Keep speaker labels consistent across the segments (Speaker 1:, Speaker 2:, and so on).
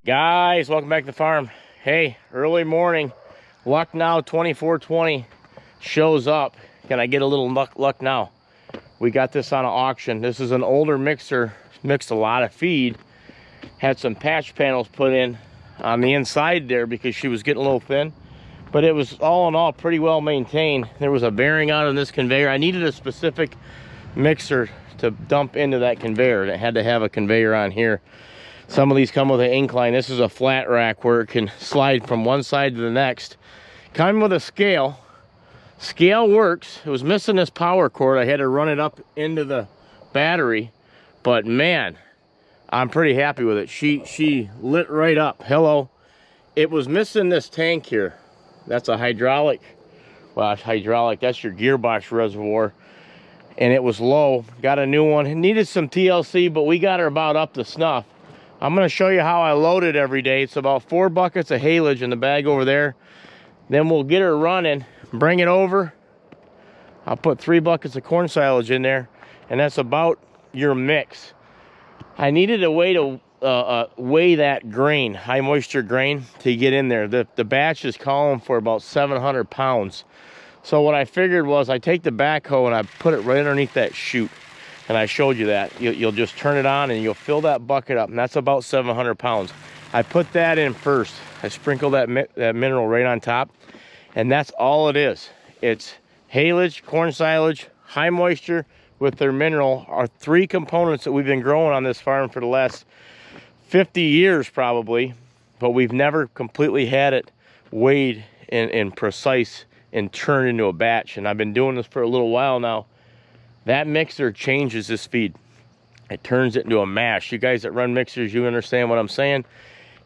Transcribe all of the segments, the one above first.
Speaker 1: Guys, welcome back to the farm. Hey, early morning, Lucknow 2420 shows up. Can I get a little luck now? We got this on an auction. This is an older mixer, mixed a lot of feed, had some patch panels put in on the inside there because she was getting a little thin, but it was all in all pretty well maintained. There was a bearing out on this conveyor. I needed a specific mixer to dump into that conveyor, and it had to have a conveyor on here. Some of these come with an incline. This is a flat rack where it can slide from one side to the next. Come with a scale. Scale works. It was missing this power cord. I had to run it up into the battery, but man, I'm pretty happy with it. She lit right up. Hello. It was missing this tank here. That's a hydraulic. Well, hydraulic. That's your gearbox reservoir. And it was low. Got a new one. It needed some TLC, but we got her about up to snuff. I'm going to show you how I load it every day. It's about 4 buckets of haylage in the bag over there. Then we'll get her running, bring it over. I'll put 3 buckets of corn silage in there, and that's about your mix. I needed a way to weigh that grain, high moisture grain, to get in there. The batch is calling for about 700 pounds. So what I figured was I take the backhoe and I put it right underneath that chute. And I showed you that. You'll just turn it on and you'll fill that bucket up, and that's about 700 pounds. I put that in first. I sprinkle that mineral right on top, and that's all it is. It's haylage, corn silage, high moisture with their mineral are 3 components that we've been growing on this farm for the last 50 years probably, but we've never completely had it weighed and precise and turned into a batch. And I've been doing this for a little while now. That mixer changes this feed. It turns it into a mash. You guys that run mixers, you understand what I'm saying.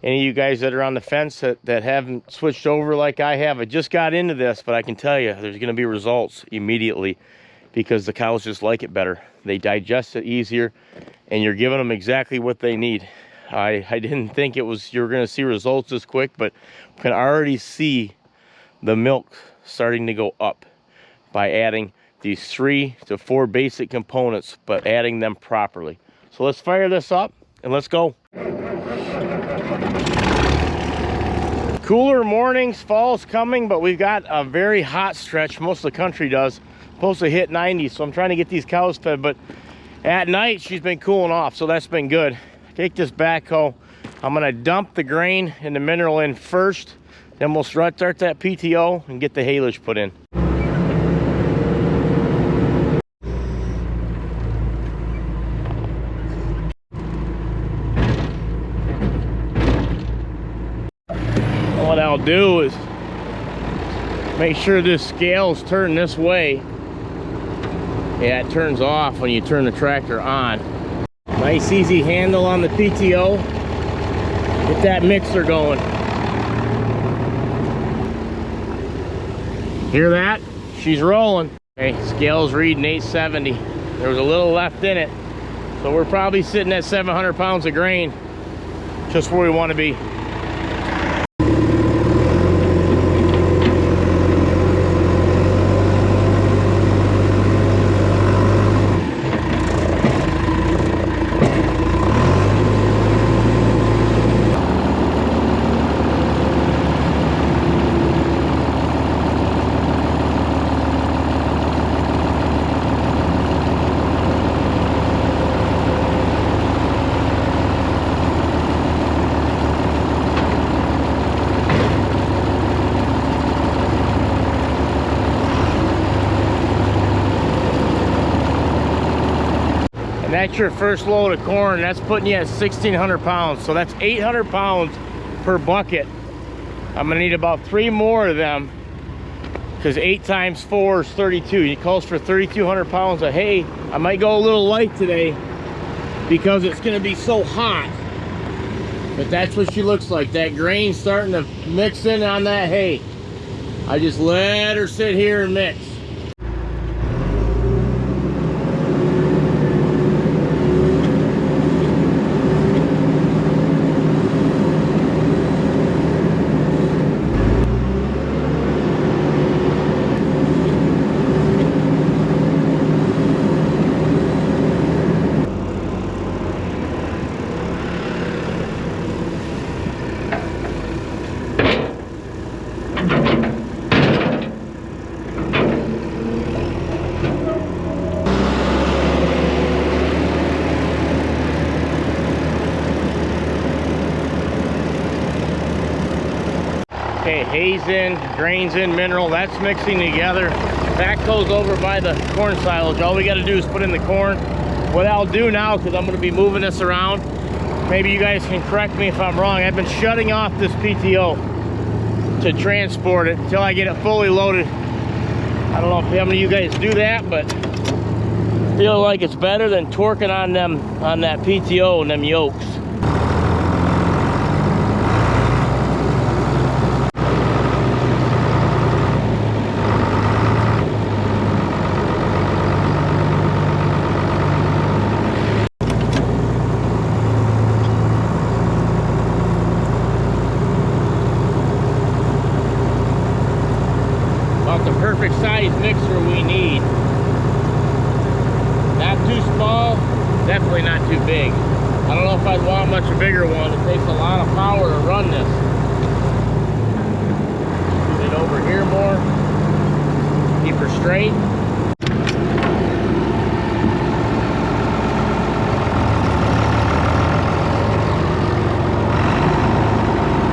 Speaker 1: Any of you guys that are on the fence that haven't switched over like I have, I just got into this, but I can tell you there's gonna be results immediately because the cows just like it better. They digest it easier, and you're giving them exactly what they need. I didn't think you were gonna see results this quick, but you can already see the milk starting to go up by adding these 3 to 4 basic components, but adding them properly. So let's fire this up and let's go. Cooler mornings, fall's coming, but we've got a very hot stretch. Most of the country does. Supposed to hit 90, so I'm trying to get these cows fed, but at night she's been cooling off, so that's been good. Take this backhoe. I'm gonna dump the grain and the mineral in first, then we'll start that PTO and get the haylage put in. What I'll do is make sure this scale's turned this way. Yeah, it turns off when you turn the tractor on. Nice easy handle on the PTO. Get that mixer going. Hear that? She's rolling. Okay, scale's reading 870. There was a little left in it. So we're probably sitting at 700 pounds of grain. Just where we want to be. That's your first load of corn. That's putting you at 1,600 pounds. So that's 800 pounds per bucket. I'm gonna need about 3 more of them because 8 times 4 is 32. It calls for 3,200 pounds of hay. I might go a little light today because it's gonna be so hot. But that's what she looks like. That grain starting to mix in on that hay. I just let her sit here and mix. Okay, hay's in, grain's in, mineral, that's mixing together. That goes over by the corn silage. All we got to do is put in the corn. What I'll do now, because I'm going to be moving this around, maybe you guys can correct me if I'm wrong. I've been shutting off this PTO to transport it until I get it fully loaded. I don't know if how many of you guys do that, but I feel like it's better than torquing on that PTO and them yokes. Perfect size mixer we need. Not too small, definitely not too big. I don't know if I'd want much a bigger one. It takes a lot of power to run this. Move it over here more. Keep her straight.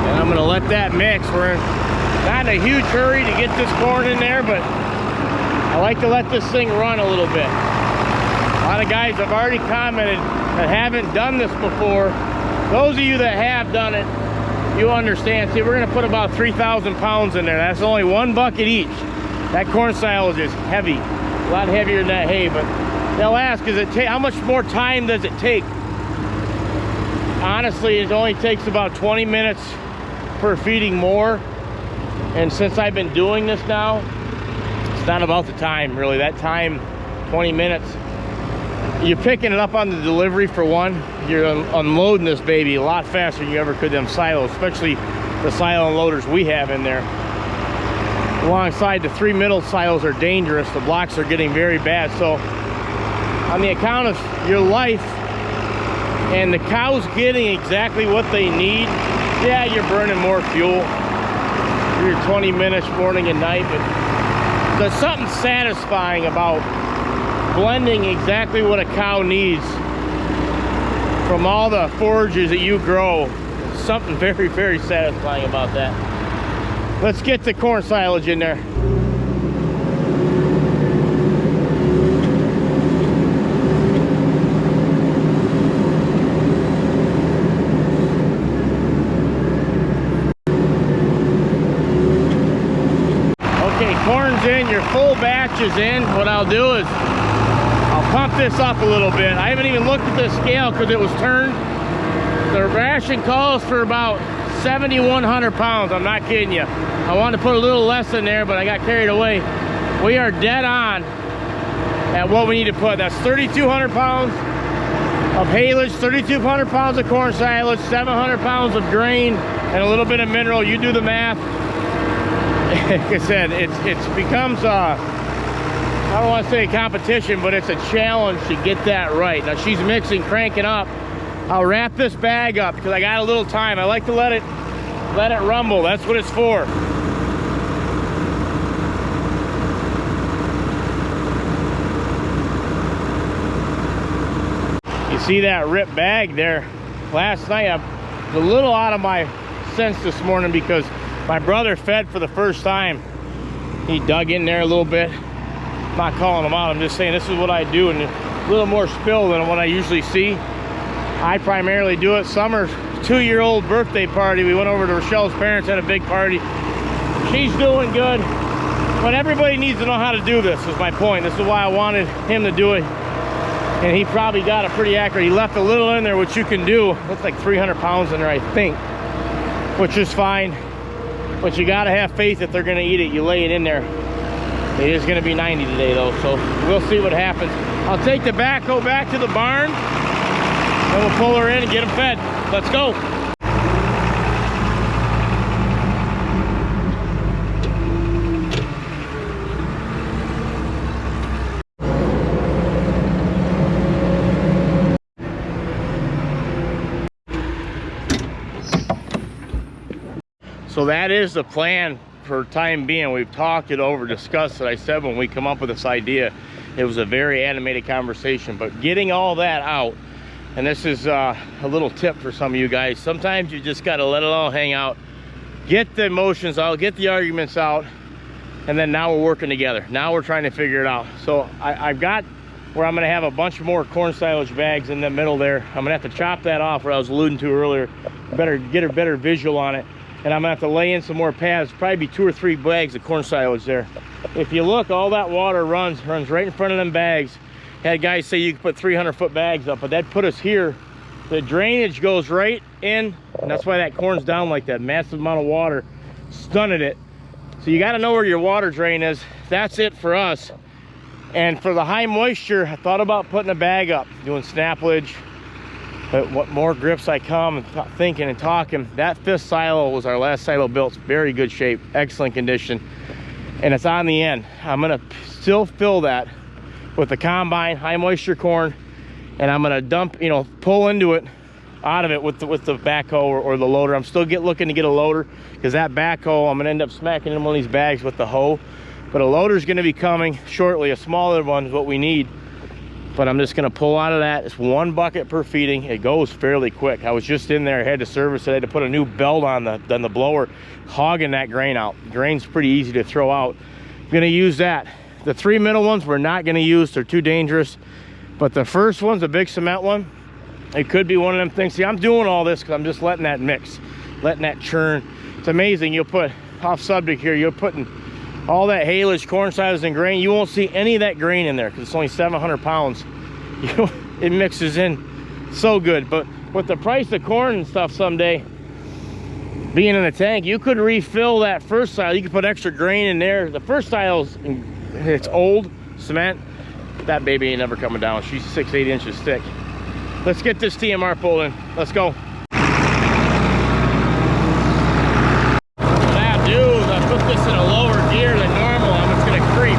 Speaker 1: And I'm gonna let that mix. We're not in a huge hurry to get this corn in there, but I like to let this thing run a little bit. A lot of guys have already commented that haven't done this before. Those of you that have done it, you understand. See, we're gonna put about 3,000 pounds in there. That's only one bucket each. That corn silage is heavy, a lot heavier than that hay, but they'll ask, how much more time does it take? Honestly, it only takes about 20 minutes per feeding more. And since I've been doing this now, it's not about the time, really. That time, 20 minutes. You're picking it up on the delivery for one. You're unloading this baby a lot faster than you ever could them silos, especially the silo unloaders we have in there. Alongside the 3 middle silos are dangerous. The blocks are getting very bad. So on the account of your life and the cows getting exactly what they need, yeah, you're burning more fuel. Your 20 minutes morning and night, but there's something satisfying about blending exactly what a cow needs from all the forages that you grow. Something very, very satisfying about that. Let's get the corn silage in there. Corn's in, your full batch is in. What I'll do is I'll pump this up a little bit. I haven't even looked at the scale because it was turned. The ration calls for about 7,100 pounds. I'm not kidding you. I wanted to put a little less in there, but I got carried away. We are dead on at what we need to put. That's 3,200 pounds of haylage, 3,200 pounds of corn silage, 700 pounds of grain, and a little bit of mineral. You do the math. Like I said, it becomes I don't want to say a competition, but it's a challenge to get that right. Now she's mixing, cranking up. I'll wrap this bag up because I got a little time. I like to let it rumble. That's what it's for. You see that ripped bag there? Last night I was a little out of my sense this morning because my brother fed for the first time. He dug in there a little bit. I'm not calling him out, I'm just saying this is what I do, and a little more spill than what I usually see. I primarily do it. Summer's 2-year-old birthday party. We went over to Rochelle's parents, had a big party. She's doing good, but everybody needs to know how to do this, is my point. This is why I wanted him to do it. And he probably got it pretty accurate. He left a little in there, which you can do. Looks like 300 pounds in there, I think, which is fine. But you gotta have faith that they're gonna eat it. You lay it in there. It is gonna be 90 today though, so we'll see what happens. I'll take the backhoe back to the barn, and we'll pull her in and get them fed. Let's go. So that is the plan for time being. We've talked it over, discussed it. I said when we come up with this idea, it was a very animated conversation, but getting all that out, and this is a little tip for some of you guys. Sometimes you just got to let it all hang out, get the emotions out, get the arguments out, and then now we're working together. Now we're trying to figure it out. So I've got where I'm gonna have a bunch more corn silage bags in the middle there. I'm gonna have to chop that off, what I was alluding to earlier. Better get a better visual on it. And I'm gonna have to lay in some more pads, probably be 2 or 3 bags of corn silage there. If you look, all that water runs right in front of them bags. Had guys say you could put 300-foot bags up, but that put us here. The drainage goes right in, and that's why that corn's down like that. Massive amount of water stunted it. So you gotta know where your water drain is. That's it for us. And for the high moisture, I thought about putting a bag up, doing snaplage. But what more grips I come and thinking and talking, that 5th silo was our last silo built. It's very good shape, excellent condition. And it's on the end. I'm gonna still fill that with the combine, high moisture corn, and I'm gonna dump, you know, pull into it, out of it with the backhoe or the loader. I'm still looking to get a loader, because that backhoe, I'm gonna end up smacking in one of these bags with the hoe. But a loader's gonna be coming shortly. A smaller one is what we need. But I'm just gonna pull out of that. It's 1 bucket per feeding. It goes fairly quick. I was just in there, I had to service it. I had to put a new belt on the blower, hogging that grain out. The grain's pretty easy to throw out. I'm gonna use that. The 3 middle ones we're not gonna use, they're too dangerous. But the first one's a big cement one. It could be one of them things. See, I'm doing all this because I'm just letting that mix, letting that churn. It's amazing. You'll put, off subject here, you're putting all that haylage, corn silage, and grain. You won't see any of that grain in there because it's only 700 pounds. It mixes in so good. But with the price of corn and stuff someday being in the tank, you could refill that first silo. You could put extra grain in there. The first silo's, it's old cement. That baby ain't never coming down. She's 6-8 inches thick. Let's get this TMR pulled in. Let's go. What I do is I put this in a lower gear than normal. I'm just gonna creep.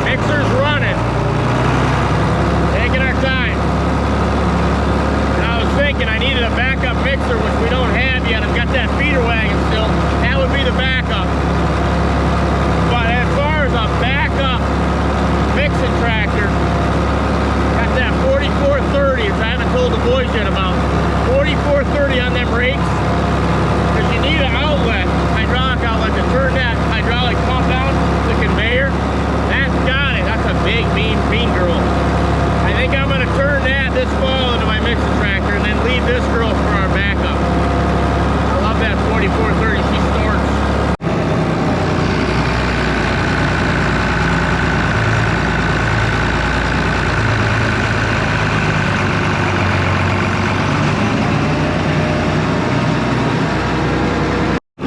Speaker 1: Mixer's running. Taking our time. And I was thinking I needed a backup mixer, which we don't have yet. I've got that feeder wagon still. That would be the backup. But as far as a backup mixing tractor, got that 4430, as I haven't told the boys yet about. 4430 on them rakes, because you need an outlet, hydraulic outlet, to turn that hydraulic pump down, the conveyor. That's got it. That's a big, mean girl. I think I'm going to turn that this fall into my mixing tractor and then leave this girl for our backup. I love that 4430. She snorts.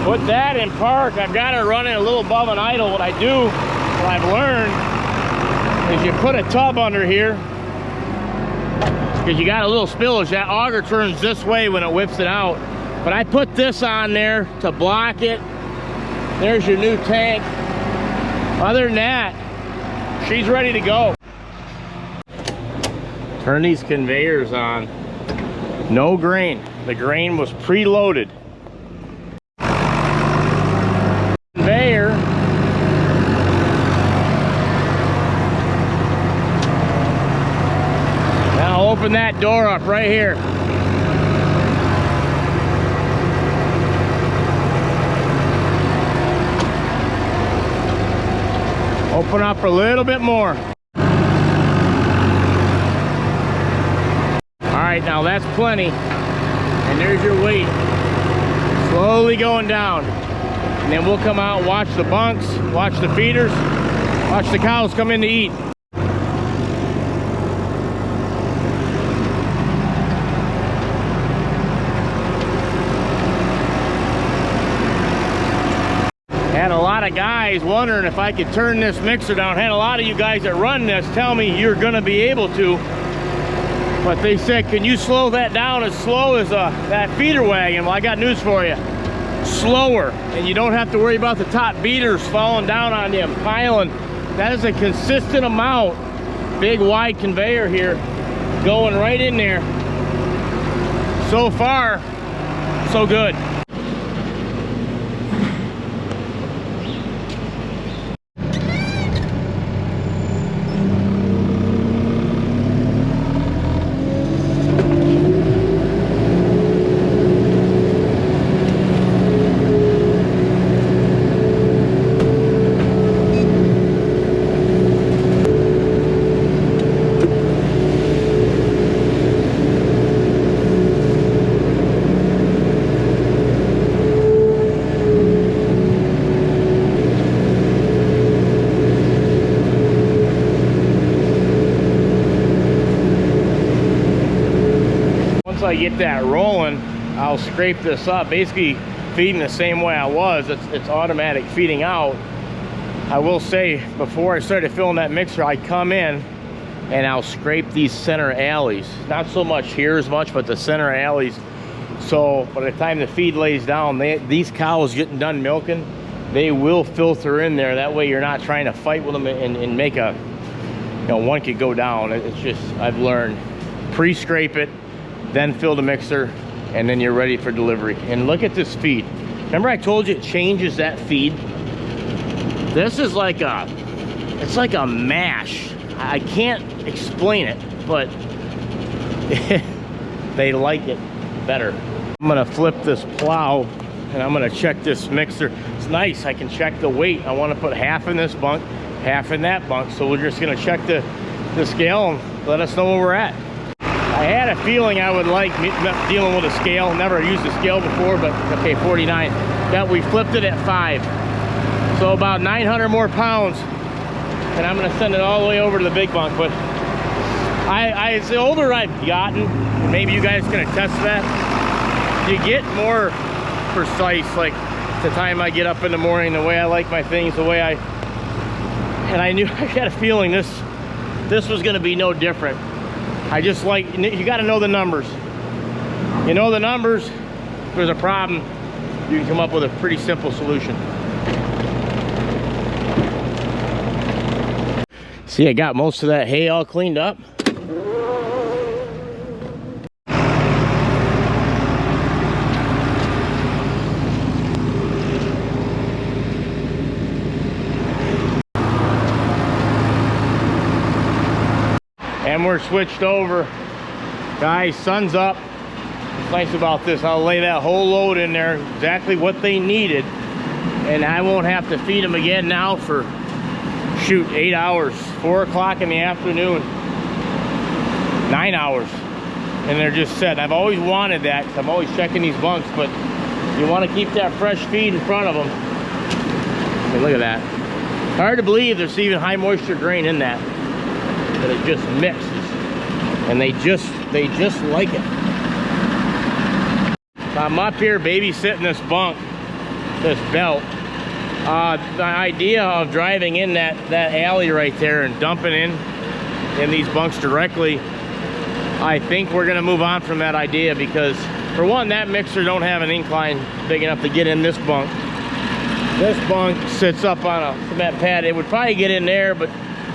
Speaker 1: Put that in park. I've got it running a little above an idle. What I do, what I've learned, is you put a tub under here, because you got a little spillage. That auger turns this way when it whips it out. But I put this on there to block it. There's your new tank. Other than that, she's ready to go. Turn these conveyors on. No grain. The grain was preloaded. Conveyor. Now open that door up right here. Open up a little bit more. All right, now that's plenty. And there's your weight. Slowly going down. And then we'll come out and watch the bunks, watch the feeders, watch the cows come in to eat. Had a lot of guys wondering if I could turn this mixer down. Had a lot of you guys that run this tell me you're gonna be able to. But they said, can you slow that down as slow as that feeder wagon? Well, I got news for you. Slower, and you don't have to worry about the top beaters falling down on you and piling. That is a consistent amount. Big wide conveyor here going right in there. So far, so good. once I get that rolling, I'll scrape this up, basically feeding the same way I was. It's automatic feeding out. I will say, before I started filling that mixer, I come in and I'll scrape these center alleys. Not so much here as much, but the center alleys. So by the time the feed lays down, these cows getting done milking, they will filter in there. That way you're not trying to fight with them and make a, you know, one could go down. It's just, I've learned, pre-scrape it, then fill the mixer, and then you're ready for delivery. And look at this feed. Remember I told you it changes that feed? This is like a, it's like a mash. I can't explain it, but they like it better. I'm gonna flip this plow and I'm gonna check this mixer. It's nice, I can check the weight. I wanna put half in this bunk, half in that bunk. So we're just gonna check the scale and let us know where we're at. I had a feeling I would like dealing with a scale. Never used a scale before, but okay, 49. We flipped it at 5. So about 900 more pounds. And I'm gonna send it all the way over to the big bunk. But as the older I've gotten, and maybe you guys can attest to that, you get more precise. Like the time I get up in the morning, the way I like my things, the way I knew, I had a feeling this was gonna be no different. I just like, you gotta know the numbers. You know the numbers, if there's a problem, you can come up with a pretty simple solution. See, I got most of that hay all cleaned up. And we're switched over. Guys, sun's up. What's nice about this, I'll lay that whole load in there, exactly what they needed. And I won't have to feed them again now for, shoot, 8 hours. 4 o'clock in the afternoon. 9 hours. And they're just set. I've always wanted that, because I'm always checking these bunks, but you want to keep that fresh feed in front of them. I mean, look at that. Hard to believe there's even high moisture grain in that. But it just mixes. And they just like it. I'm up here babysitting this bunk, this belt. The idea of driving in that alley right there and dumping in these bunks directly, I think we're gonna move on from that idea, because for one, that mixer don't have an incline big enough to get in this bunk. This bunk sits up on a cement pad. It would probably get in there, but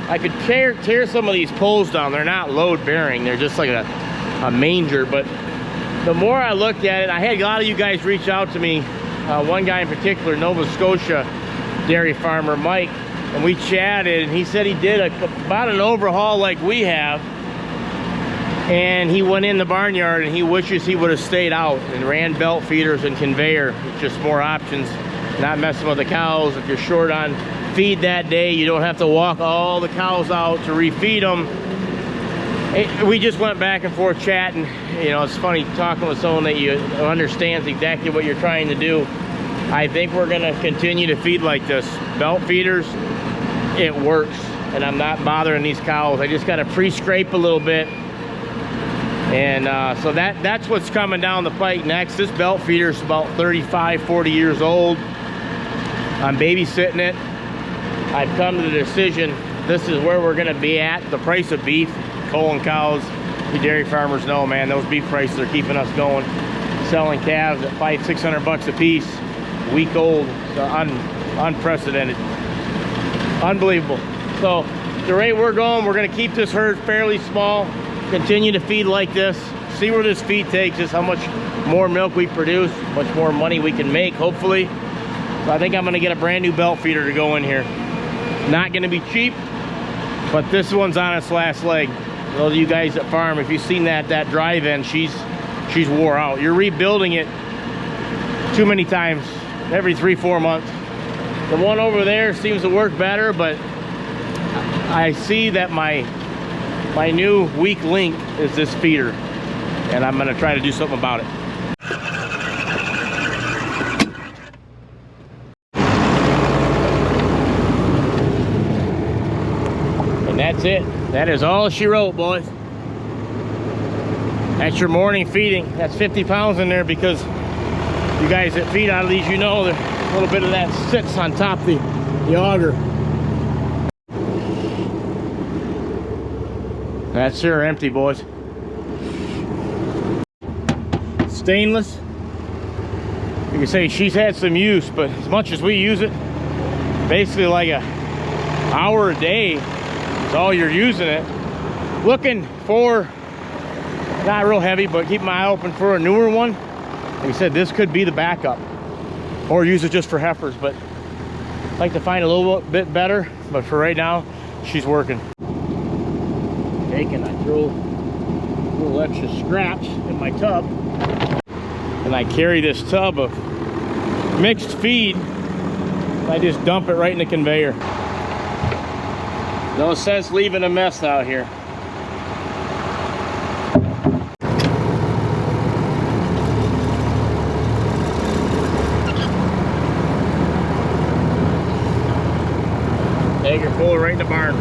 Speaker 1: I could tear some of these poles down. They're not load bearing. They're just like a manger. But the more I looked at it, I had a lot of you guys reach out to me. One guy in particular, Nova Scotia dairy farmer, Mike, and we chatted, and he said he did about an overhaul like we have, and he went in the barnyard and he wishes he would have stayed out and ran belt feeders and conveyor. It's just more options, not messing with the cows. If you're short on feed that day, you don't have to walk all the cows out to refeed them. We just went back and forth chatting. You know, it's funny talking with someone that you understands exactly what you're trying to do. I think we're gonna continue to feed like this. Belt feeders, it works, and I'm not bothering these cows. I just gotta pre-scrape a little bit. And so that's what's coming down the pike next. This belt feeder is about 35, 40 years old. I'm babysitting it. I've come to the decision, this is where we're gonna be at. The price of beef, culling cows, you dairy farmers know, man, those beef prices are keeping us going. Selling calves at $500-600 a piece, week old, unprecedented, unbelievable. So the rate we're going, we're gonna keep this herd fairly small, continue to feed like this, see where this feed takes us, how much more milk we produce, much more money we can make, hopefully. So I think I'm gonna get a brand new belt feeder to go in here. Not gonna be cheap, but this one's on its last leg. Those of you guys that farm, if you've seen that drive-in, she's wore out. You're rebuilding it too many times, every 3-4 months. The one over there seems to work better, but I see that my new weak link is this feeder, and I'm gonna try to do something about it. And that's it. That is all she wrote, boys. That's your morning feeding. That's 50 pounds in there because you guys that feed out of these, you know that a little bit of that sits on top of the auger. That's her empty, boys. Stainless. You can say she's had some use, but as much as we use it, basically like a hour a day is all you're using it. Looking for, not real heavy, but keep my eye open for a newer one. Like I said, this could be the backup, or use it just for heifers, but I'd like to find a little bit better. But for right now, she's working. And I throw a little extra scraps in my tub, and I carry this tub of mixed feed, and I just dump it right in the conveyor. No sense leaving a mess out here. Take her full right in the barn.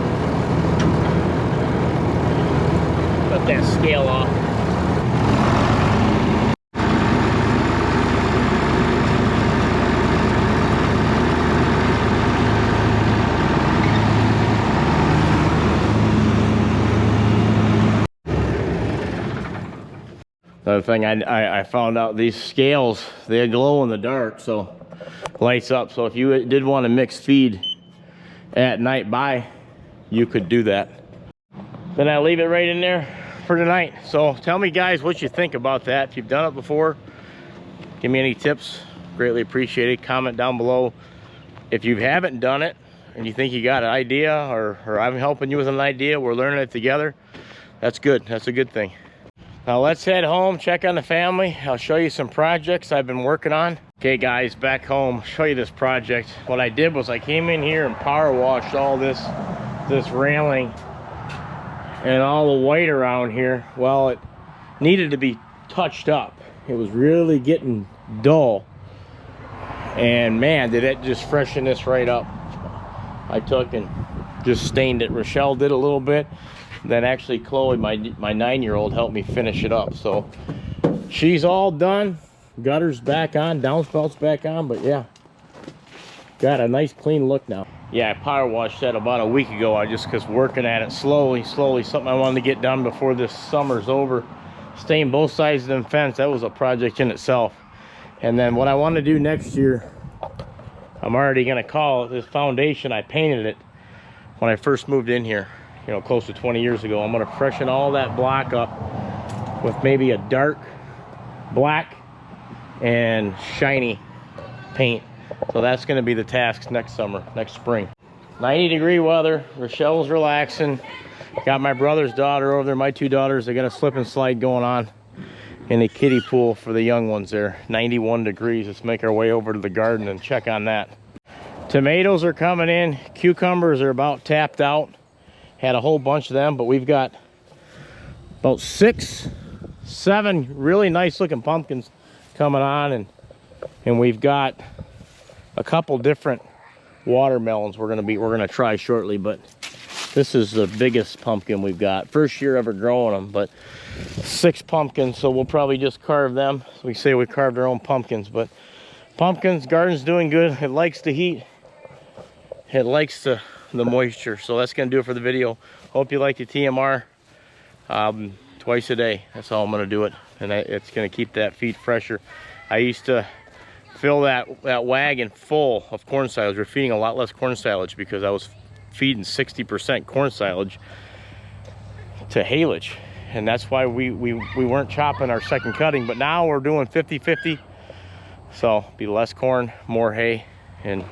Speaker 1: Cut that scale off. Another thing I found out, these scales, they glow in the dark, so lights up. So if you did want to mix feed at night by, you could do that. Then I leave it right in there for tonight. So tell me guys what you think about that. If you've done it before, give me any tips, greatly appreciate it. Comment down below. If you haven't done it and you think you got an idea, or I'm helping you with an idea, we're learning it together, that's good. That's a good thing. Now let's head home, check on the family. I'll show you some projects I've been working on. Okay guys, back home, show you this project. What I did was I came in here and power washed all this railing and all the white around here. Well, it needed to be touched up. It was really getting dull. And man, did it just freshen this right up. I took and just stained it. Rochelle did a little bit. Then actually Chloe, my 9-year-old, helped me finish it up. So she's all done. Gutters back on, downspouts back on, but yeah, got a nice clean look now. Yeah, I power washed that about a week ago. I just was working at it slowly, something I wanted to get done before this summer's over. Stain both sides of the fence, that was a project in itself. And then what I want to do next year, I'm already gonna call this foundation. I painted it when I first moved in here, you know, close to 20 years ago. I'm gonna freshen all that block up with maybe a dark black and shiny paint. So that's gonna be the task next summer, next spring. 90-degree weather, Rochelle's relaxing. Got my brother's daughter over there, my 2 daughters. They got a slip and slide going on in the kiddie pool for the young ones there. 91 degrees. Let's make our way over to the garden and check on that. Tomatoes are coming in. Cucumbers are about tapped out. Had a whole bunch of them, but we've got about 6, 7 really nice looking pumpkins coming on, and we've got a couple different watermelons we're gonna try shortly. But this is the biggest pumpkin we've got. First year ever growing them, but 6 pumpkins, so we'll probably just carve them. So we say we carved our own pumpkins, but pumpkins, garden's doing good. It likes the heat. It likes the moisture. So that's gonna do it for the video. Hope you like the TMR. Twice a day, that's all I'm gonna do it. And it's gonna keep that feed fresher. I used to fill that wagon full of corn silage. We're feeding a lot less corn silage because I was feeding 60% corn silage to haylage, and that's why we weren't chopping our second cutting. But now we're doing 50-50, so be less corn, more hay. And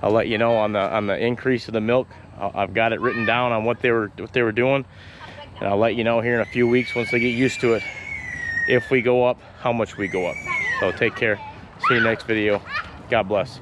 Speaker 1: I'll let you know on the increase of the milk. I've got it written down on what they were doing, and I'll let you know here in a few weeks once they get used to it, if we go up, how much we go up. So take care. See you next video. God bless.